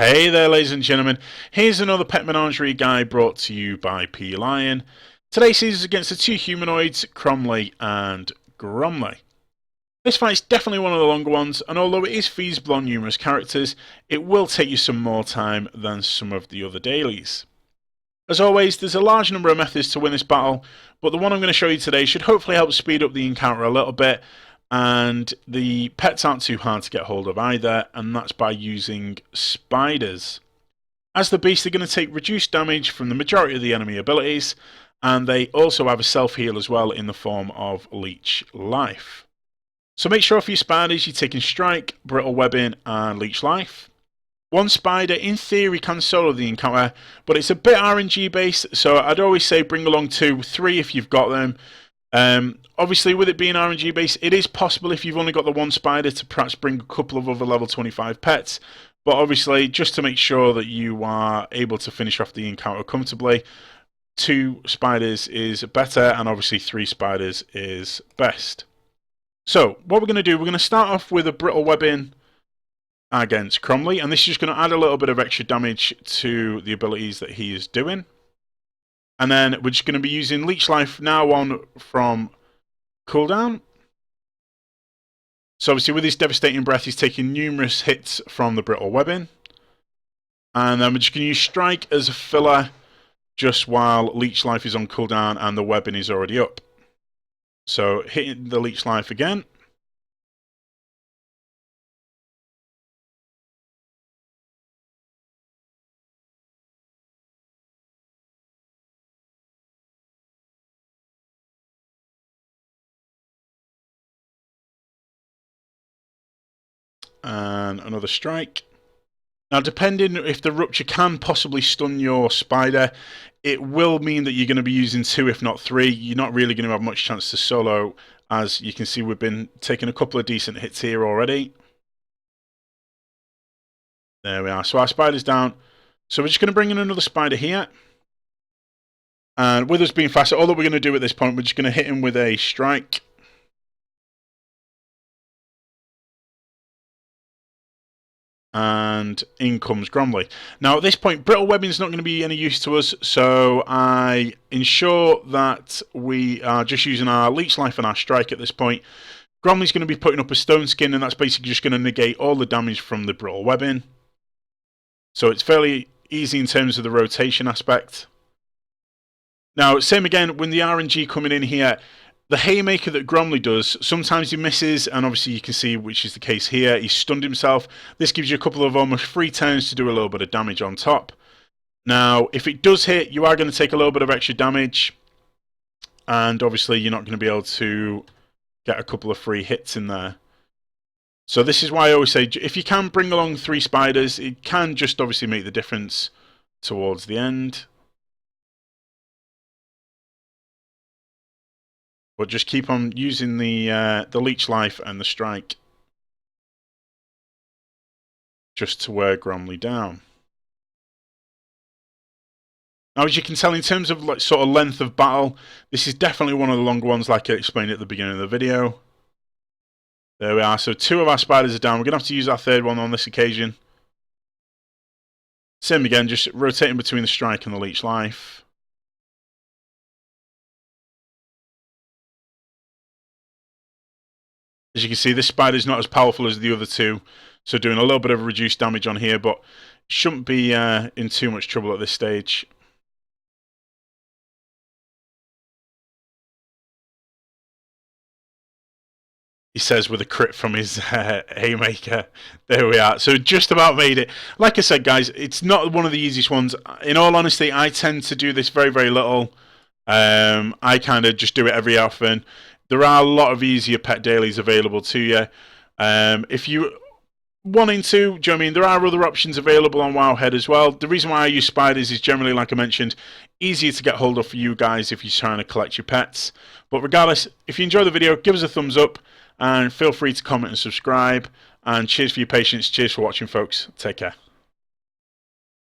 Hey there, ladies and gentlemen. Here's another Pet Menagerie guide brought to you by P Lion. Today sees us against the two humanoids, Kromli and Gromli. This fight's definitely one of the longer ones, and although it is feasible on numerous characters, it will take you some more time than some of the other dailies. As always, there's a large number of methods to win this battle, but the one I'm going to show you today should hopefully help speed up the encounter a little bit, and the pets aren't too hard to get hold of either, and that's by using spiders. As the beast, they're going to take reduced damage from the majority of the enemy abilities, and they also have a self-heal as well in the form of leech life. So make sure for your spiders you're taking strike, brittle webbing and leech life. One spider in theory can solo the encounter, but it's a bit RNG based, so I'd always say bring along 2, 3 if you've got them. Obviously, with it being RNG based, it is possible if you've only got the one spider to perhaps bring a couple of other level 25 pets. But obviously, just to make sure that you are able to finish off the encounter comfortably, 2 spiders is better, and obviously 3 spiders is best. So, what we're going to do, we're going to start off with a brittle webbing against Kromli, and this is just going to add a little bit of extra damage to the abilities that he is doing. And then we're just going to be using leech life now on from cooldown. So obviously with his devastating breath, he's taking numerous hits from the brittle webbing. And then we're just going to use strike as a filler just while leech life is on cooldown and the webbing is already up. So hitting the leech life again. And another strike. Now, depending if the rupture can possibly stun your spider, it will mean that you're going to be using 2, if not 3. You're not really going to have much chance to solo. As you can see, we've been taking a couple of decent hits here already. There we are. So our spider's down. So we're just going to bring in another spider here. And with us being faster, all that we're going to do at this point, we're just going to hit him with a strike. And in comes Gromli. Now at this point, brittle webbing is not going to be any use to us, so I ensure that we are just using our leech life and our strike at this point. Gromli's going to be putting up a stone skin, and that's basically just going to negate all the damage from the brittle webbing. So it's fairly easy in terms of the rotation aspect. Now, same again, when the RNG coming in here, the haymaker that Gromli does, sometimes he misses, and obviously you can see which is the case here. He's stunned himself. This gives you a couple of almost free turns to do a little bit of damage on top. Now, if it does hit, you are going to take a little bit of extra damage, and obviously you're not going to be able to get a couple of free hits in there. So this is why I always say, if you can bring along 3 spiders, it can just obviously make the difference towards the end. But just keep on using the leech life and the strike just to wear Gromli down. Now, as you can tell, in terms of like sort of length of battle, this is definitely one of the longer ones, like I explained at the beginning of the video. There we are. So 2 of our spiders are down. We're going to have to use our 3rd one on this occasion. Same again, just rotating between the strike and the leech life. As you can see, this spider is not as powerful as the other 2, so doing a little bit of reduced damage on here, but shouldn't be in too much trouble at this stage. He says with a crit from his haymaker. There we are. So just about made it. Like I said, guys, it's not one of the easiest ones. In all honesty, I tend to do this very, very little. I kind of just do it every often. There are a lot of easier pet dailies available to you. If you wanting to, do you know what I mean? There are other options available on Wowhead as well. The reason why I use spiders is generally, like I mentioned, easier to get hold of for you guys if you're trying to collect your pets. But regardless, if you enjoy the video, give us a thumbs up and feel free to comment and subscribe. And cheers for your patience. Cheers for watching, folks. Take care.